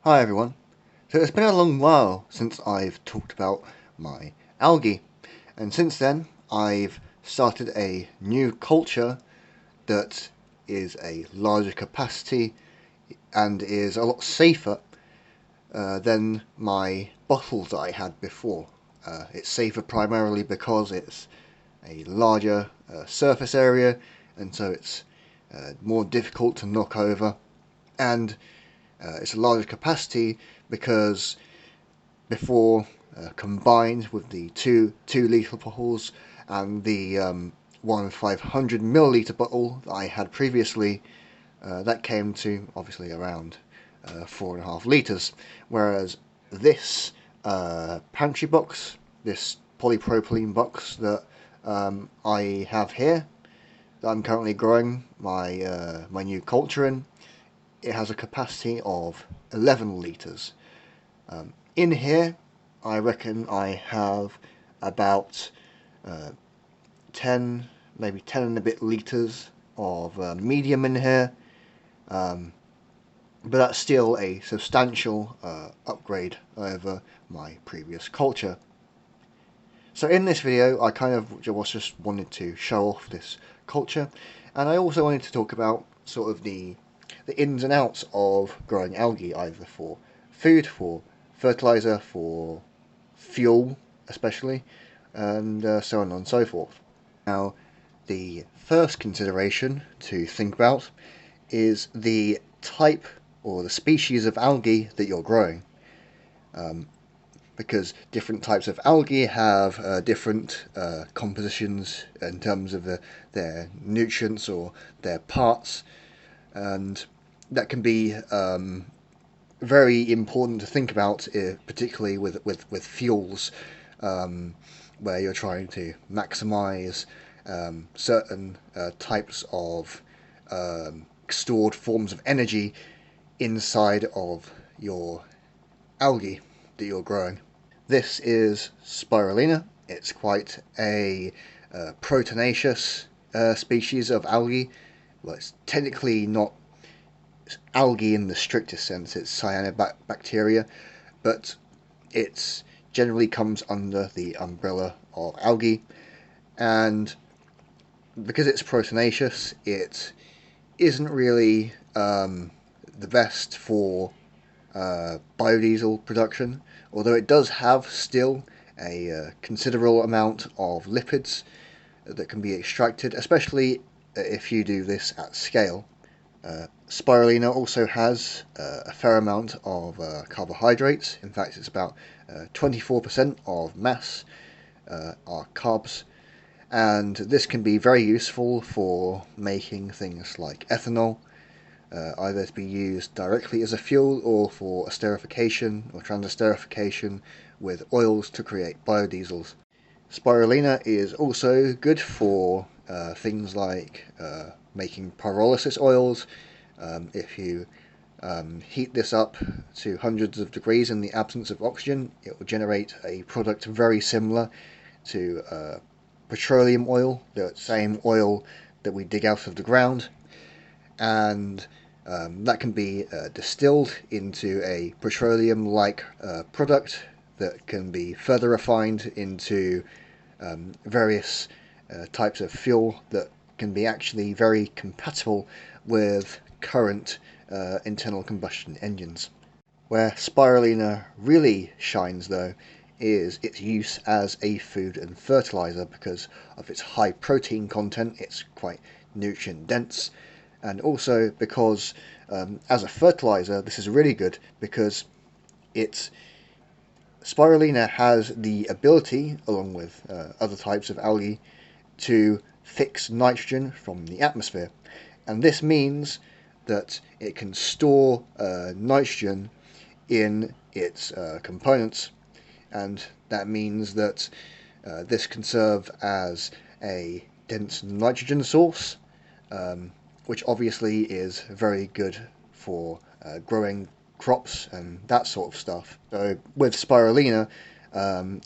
Hi everyone. So it's been a long while since I've talked about my algae, and since then I've started a new culture that is a larger capacity and is a lot safer than my bottles that I had before. It's safer primarily because it's a larger surface area, and so it's more difficult to knock over, and it's a larger capacity because before, combined with the two litre bottles and the 1 500 milliliter bottle that I had previously, that came to obviously around 4.5 litres, whereas this pantry box, this polypropylene box that I have here, that I'm currently growing my new culture in, it has a capacity of 11 litres. In here, I reckon I have about 10, maybe 10 and a bit litres of medium in here, but that's still a substantial upgrade over my previous culture. So in this video, I kind of just wanted to show off this culture, and I also wanted to talk about sort of the ins and outs of growing algae, either for food, for fertiliser, for fuel especially, and so on and so forth. Now, the first consideration to think about is the type or the species of algae that you're growing. Because different types of algae have different compositions in terms of their nutrients or their parts, and that can be very important to think about, particularly with fuels, where you're trying to maximize certain types of stored forms of energy inside of your algae that you're growing. This is Spirulina. It's quite a proteinaceous species of algae. Well, it's technically not algae in the strictest sense, it's cyanobacteria, but it generally comes under the umbrella of algae, and because it's proteinaceous, it isn't really the best for biodiesel production, although it does have still a considerable amount of lipids that can be extracted, especially if you do this at scale. Spirulina also has a fair amount of carbohydrates. In fact, it's about 24% of mass are carbs, and this can be very useful for making things like ethanol, either to be used directly as a fuel or for esterification or transesterification with oils to create biodiesels. Spirulina is also good for things like making pyrolysis oils. If you heat this up to hundreds of degrees in the absence of oxygen, it will generate a product very similar to petroleum oil, the same oil that we dig out of the ground, and that can be distilled into a petroleum-like product that can be further refined into various types of fuel that can be actually very compatible with current internal combustion engines. Where Spirulina really shines, though, is its use as a food and fertiliser. Because of its high protein content, it's quite nutrient dense, and also because as a fertiliser this is really good because Spirulina has the ability, along with other types of algae, to fix nitrogen from the atmosphere, and this means that it can store nitrogen in its components, and that means that this can serve as a dense nitrogen source, which obviously is very good for growing crops and that sort of stuff. So with Spirulina,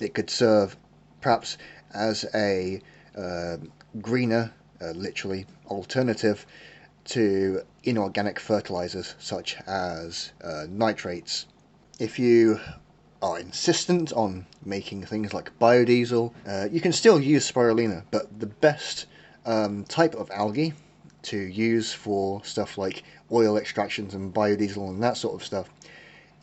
it could serve perhaps as a greener, literally, alternative to inorganic fertilizers such as nitrates. If you are insistent on making things like biodiesel, you can still use spirulina, but the best type of algae to use for stuff like oil extractions and biodiesel and that sort of stuff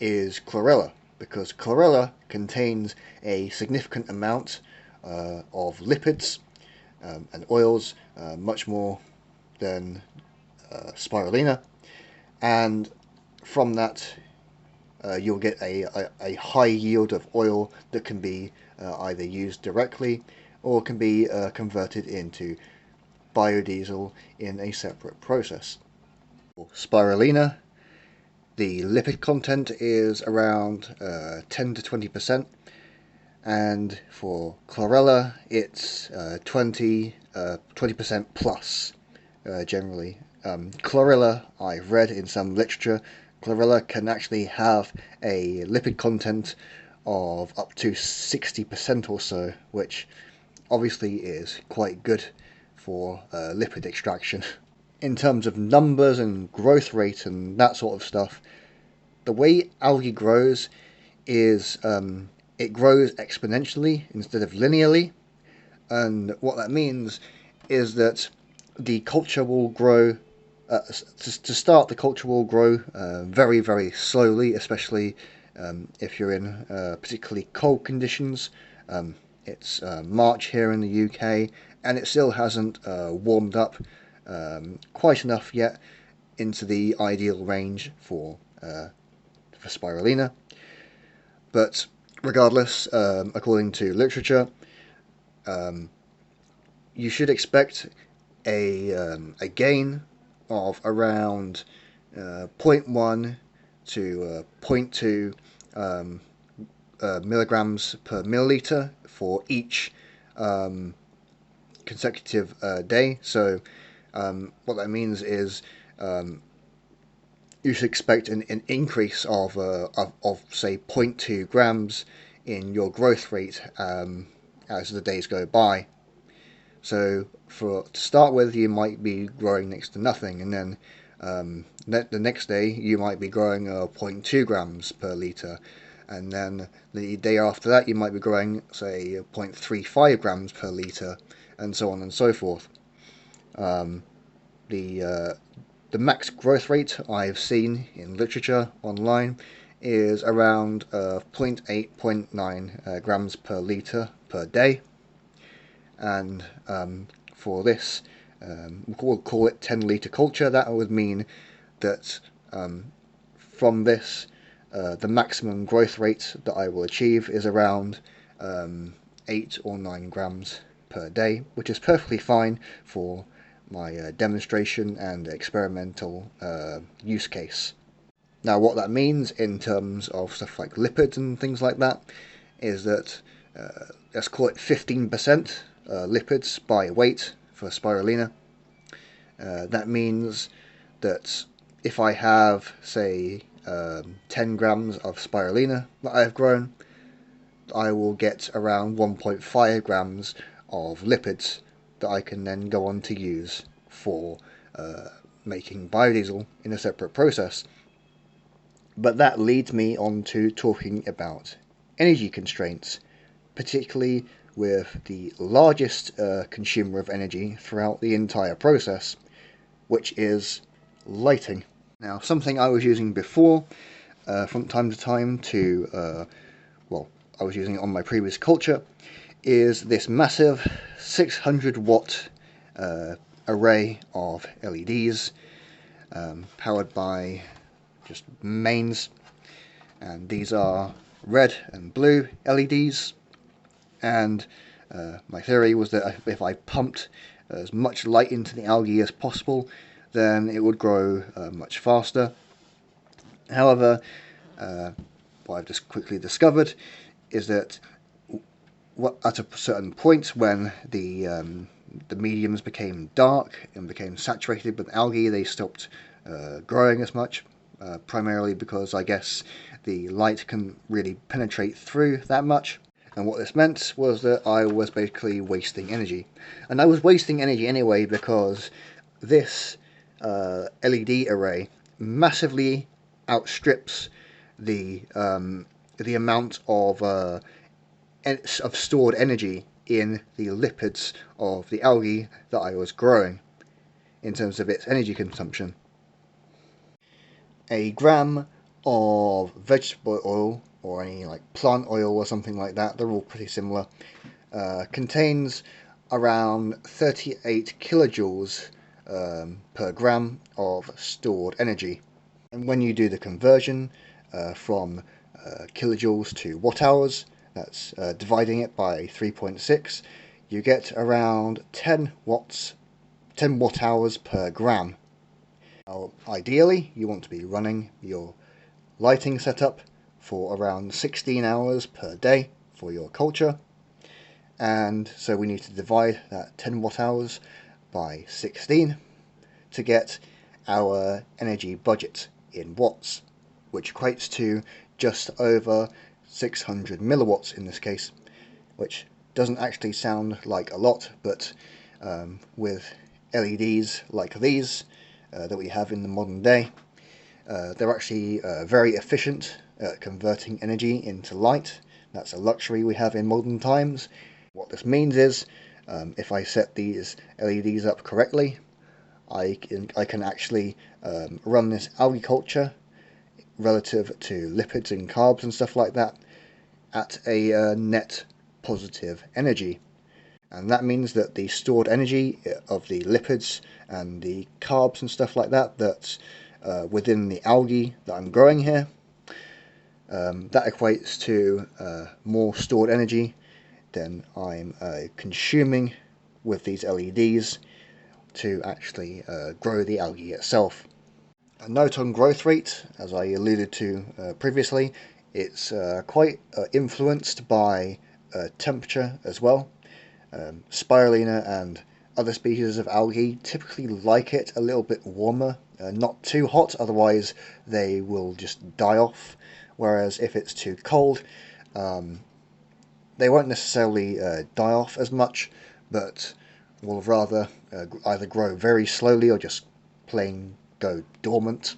is chlorella, because chlorella contains a significant amount of lipids and oils, much more than spirulina, and from that you'll get a high yield of oil that can be either used directly or can be converted into biodiesel in a separate process. For spirulina, the lipid content is around 10 to 20%, and for chlorella it's 20% plus generally. Chlorella, I've read in some literature, chlorella can actually have a lipid content of up to 60% or so, which obviously is quite good for lipid extraction. In terms of numbers and growth rate and that sort of stuff, the way algae grows is it grows exponentially instead of linearly, and what that means is that the culture will grow. To start, the culture will grow very, very slowly, especially if you're in particularly cold conditions. It's March here in the UK, and it still hasn't warmed up quite enough yet into the ideal range for spirulina. But regardless, according to literature, you should expect a gain of around 0.1 to 0.2 milligrams per milliliter for each consecutive day. So what that means is you should expect an increase of say 0.2 grams in your growth rate as the days go by. So to start with, you might be growing next to nothing, and then the next day you might be growing 0.2 grams per litre, and then the day after that you might be growing, say, 0.35 grams per litre, and so on and so forth. The max growth rate I've seen in literature online is around 0.8, 0.9 grams per litre per day. And for this, we'll call it 10 litre culture. That would mean that from this, the maximum growth rate that I will achieve is around 8 or 9 grams per day, which is perfectly fine for my demonstration and experimental use case. Now, what that means in terms of stuff like lipids and things like that is that let's call it 15% lipids by weight for spirulina. That means that if I have, say, 10 grams of spirulina that I have grown, I will get around 1.5 grams of lipids that I can then go on to use for making biodiesel in a separate process. But that leads me on to talking about energy constraints, particularly with the largest consumer of energy throughout the entire process, which is lighting. Now, something I was using before from time to time to, I was using it on my previous culture, is this massive 600 watt array of LEDs powered by just mains, and these are red and blue LEDs, and my theory was that if I pumped as much light into the algae as possible, then it would grow much faster. However, what I've just quickly discovered is that at a certain point when the mediums became dark and became saturated with algae, they stopped growing as much, primarily because I guess the light can really penetrate through that much. And what this meant was that I was basically wasting energy. And I was wasting energy anyway because this LED array massively outstrips the amount of stored energy in the lipids of the algae that I was growing in terms of its energy consumption. A gram of vegetable oil or any like plant oil or something like that, they're all pretty similar, contains around 38 kilojoules per gram of stored energy. And when you do the conversion from kilojoules to watt hours, that's dividing it by 3.6, you get around 10 watt hours per gram. Now, ideally, you want to be running your lighting setup for around 16 hours per day for your culture, and so we need to divide that 10 watt hours by 16 to get our energy budget in watts, which equates to just over 600 milliwatts in this case, which doesn't actually sound like a lot, but with LEDs like these that we have in the modern day, they're actually very efficient at converting energy into light. That's a luxury we have in modern times. What this means is, if I set these LEDs up correctly, I can actually run this algae culture relative to lipids and carbs and stuff like that at a net positive energy. And that means that the stored energy of the lipids and the carbs and stuff like that that's within the algae that I'm growing here, that equates to more stored energy than I'm consuming with these LEDs to actually grow the algae itself. A note on growth rate, as I alluded to previously, it's quite influenced by temperature as well. Spirulina and other species of algae typically like it a little bit warmer, not too hot, otherwise they will just die off, whereas if it's too cold, they won't necessarily die off as much, but will rather either grow very slowly or just plain go dormant.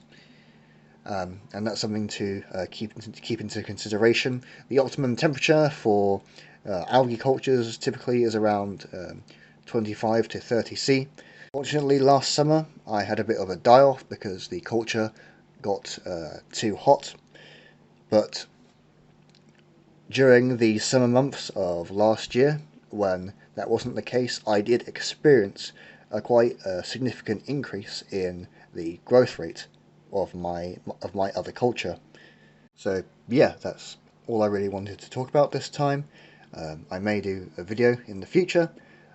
And that's something to keep into consideration. The optimum temperature for algae cultures typically is around 25 to 30 C. Fortunately, last summer I had a bit of a die-off because the culture got too hot, but during the summer months of last year, when that wasn't the case, I did experience a quite significant increase in the growth rate of my other culture. So yeah, that's all I really wanted to talk about this time. I may do a video in the future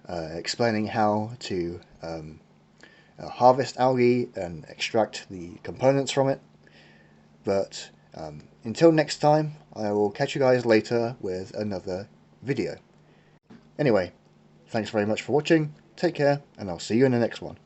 explaining how to harvest algae and extract the components from it. But until next time, I will catch you guys later with another video. Anyway, thanks very much for watching, take care, and I'll see you in the next one.